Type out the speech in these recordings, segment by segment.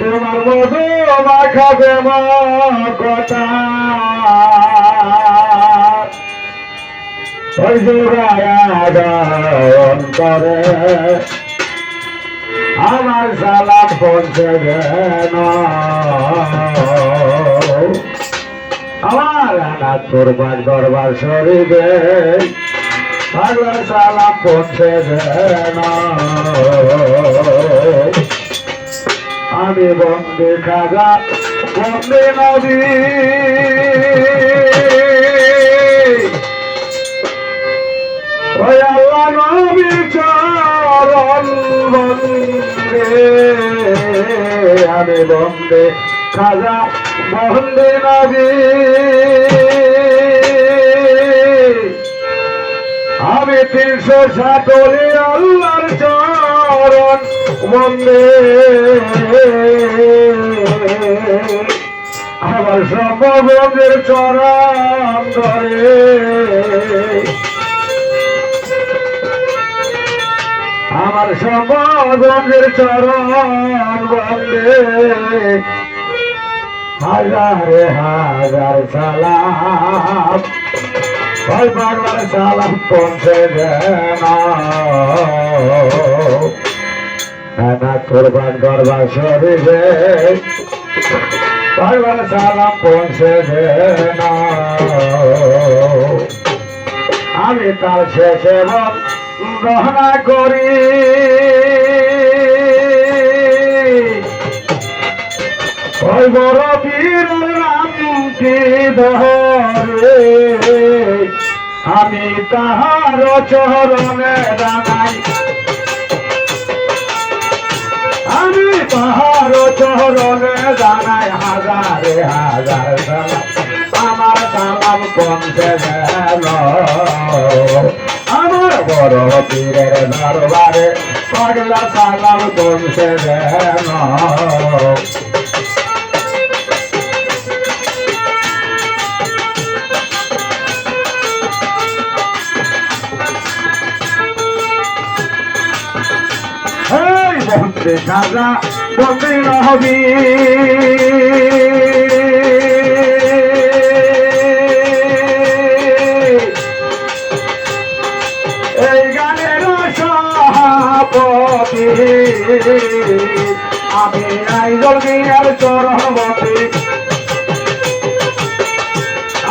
তোমার মধু মাখাবে কথা অন্তরে আমার সালাম পৌঁছে গেল আমার আনাথ করবার দরবার শরীরে পাগলা সালাম পৌঁছে গেল আমি বন্দে খাজা বন্দে নবী ওই আল্লাহ নবী চরণ বন্দে আমি বন্দে খাজা বন্দে নবী আমি 307 আল্লাহর চরণ বন্দে আমার সর্ববন্ধের চরণ ধরে আমার সর্ববন্ধের চরণ বন্দে হাজারে হাজার সালাম ওই পাগলার সালাম পৌঁছে না কোরবান দরবার শরীরে পাগলার সালাম পৌঁছে না আমি তার শেষে রহনা করি ওই বড় বীর নামটি ধরে আমি তাহার চরণে দাঁড়াই আমি তাহার চরণে দাঁড়াই হাজারে হাজার সালাম আমার সালাম পৌঁছে গেল আমার বড় পীরের দরবারে পাগলা সালাম পৌঁছে গেল বন্দে খাজা বন্দে নবী এই গানের সভাপতি আমি আইজল মিয়ার চরণবতী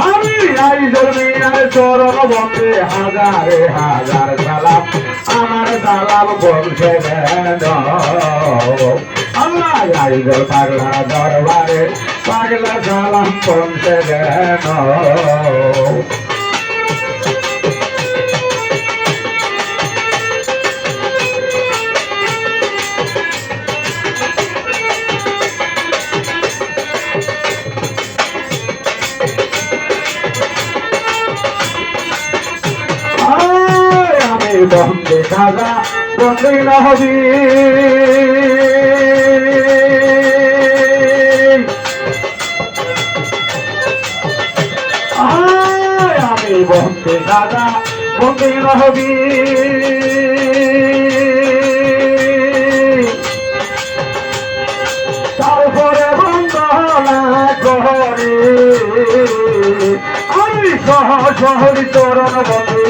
আমি আইজল মিয়ার চরণবতী হাজারে হাজার সালাম আমার সালাম পৌঁছে গেল আল্লাহ আইজল পাগলা দরবারে পাগলা সালাম পৌঁছে গেল বন্দে খাজা বন্দে নবী আমি বন্দে খাজা বন্দে নবী তারপরে বন্দনা করি আমি শহরি চরণ বন্দী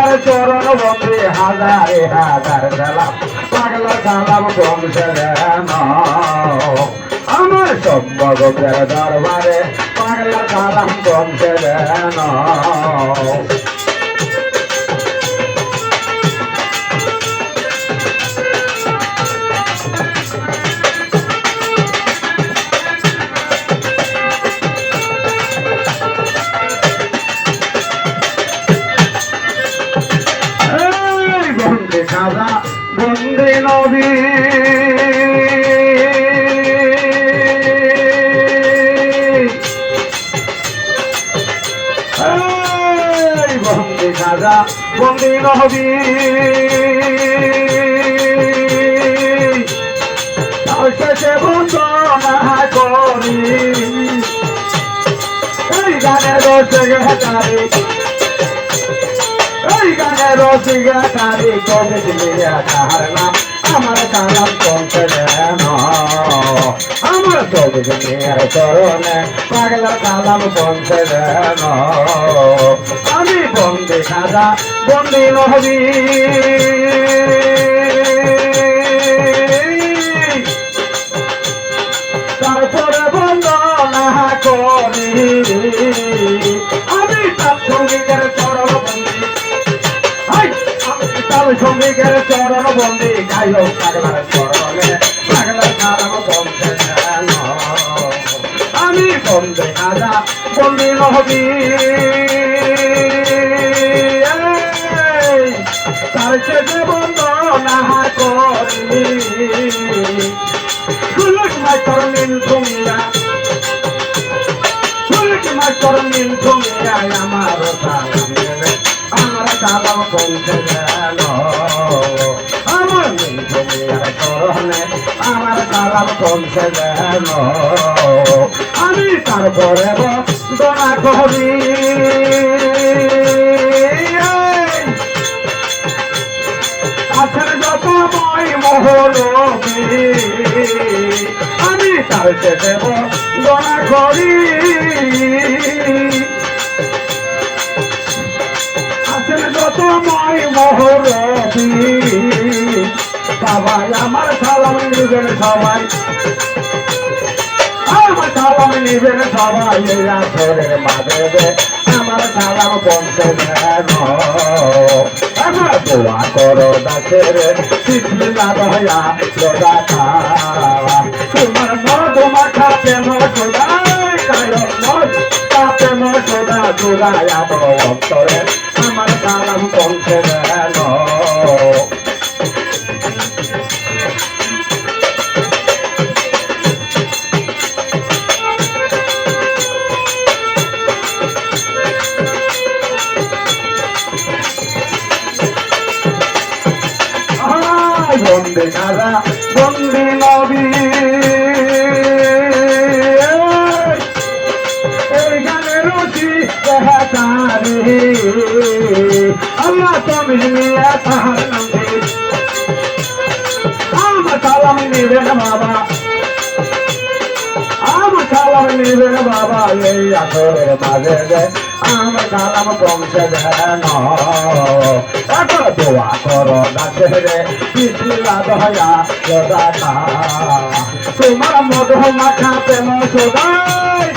আর চরণ বন্দে হাজারে হাজার সালাম পাগলা সালাম পৌঁছে গেল আমার সম্ভবের দরবারে পাগলা সালাম পৌঁছে গেল খাজা বন্দে নবী বন্দে খাজা বন্দে নবী শেষে বন্দনা করি এই গানের রসে ঘাটারে রসিকা কারি কবি মিয়া তাহার নাম আমার সালাম পৌঁছে দেন আমার কবি মিয়ার চরণে পাগলা সালাম পৌঁছে দেন আমি বন্দি খাজা বন্দি নহবি তারপরে বন্দনা করি আমি তার সঙ্গীতের চরণ বন্দি তার সঙ্গীতের চরণ বন্দি গায়ক পাগলার চরণে পাগলার সালাম পৌঁছে দেন আমি বন্দি খাজা বন্দি নহবি তার শেষে বন্দনা করি সুলুক মাস্টার নীল ভূমিয়া সুলুক মাস্টার নীল ভূমিয়া আমার সালাম পৌঁছে দেন আমার নীল ভূমিয়ার চরণে আমার সালাম পৌঁছে দেন আমি তারপরে বন্দনা করি আছেন যত মই মহরবি আমি তার শেষে বন্দনা করি আছেন যত মই মহরবি সবাই আমার সালাম নিবেন সবাই আমার সালাম নিবেন সবাই এই আসরের মাঝে আমার সালাম পৌঁছে দেন আমার দোয়া করো দাসের বিসমিল্লাহ দয়া দাতা তোমার মদ মাখা প্রেম সদাই কায়ো মদ প্রেম সদা জোড়ায়া অন্তরে আমার সালাম পৌঁছে দেন বন্দি খাজা বন্দি নবী এই গানের রুচি দেহাতারি আল্লাহ তুমি নিয়ে তাহার নামে আমার সালাম নিবেন বাবা আমার সালাম নিবেন বাবা এই আসরের মাঝে আমার সালাম পৌঁছে দেন এখন দোয়া করো দাসের বিসমিল্লাহ দয়া দাতা তোমার মধু মাখা প্রেম সদাই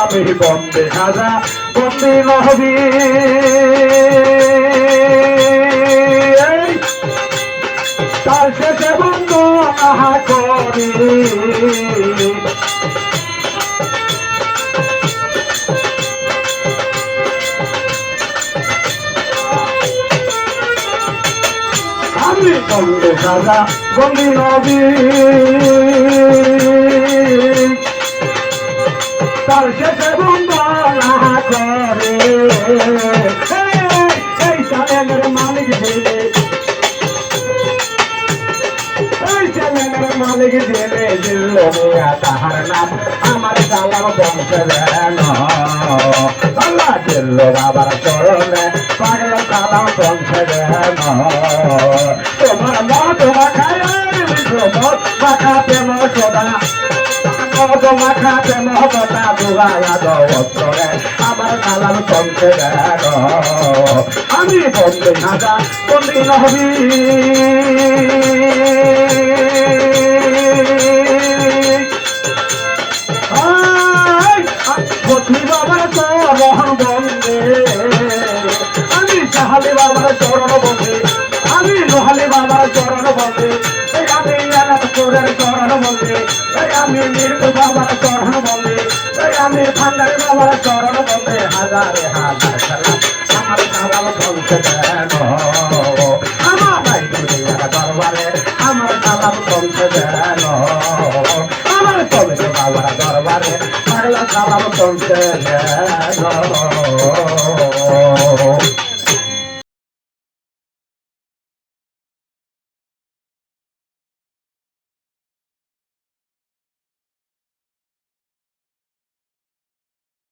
আমি বন্দি খাজা বন্দি নহবি তার শেষে বন্দনা করি আমি বন্দি খাজা বন্দি নহবি তার শেষে বন্দনা করে এই সালেমের মালিক দিলে এই সালেমের মালিক দিলে দিল তাহার নাম আমার সালাম পৌঁছে দেন আল্লাহ দিল বাবার চরণে পাগলা সালাম পৌঁছে দেন তোমার মত মাখায় মত মাখা প্রেম সদা মাখাতে মহবতা দুগায়া দরে আমার সালাম পৌঁছে দেন আমি বন্দি খাজা বন্দি নহবি বাবার চরণ বন্দে আমি সাহালি বাবার চরণ বন্দে আমি লোহালি বাবার চরণ বন্দে আমি আনাতপুরের চরণ বন্দে আমি মৃত্যু বাবার চরণ বন্দে আমি ভান্ডারি বাবার চরণ বন্দে হাজারে হাজার সালাম আমার সালাম পৌঁছে দেন আমার দরবারে আমার সালাম পৌঁছে দেন আমার পবিত্র বাবার দরবারে পাগলা সালাম পৌঁছে দেন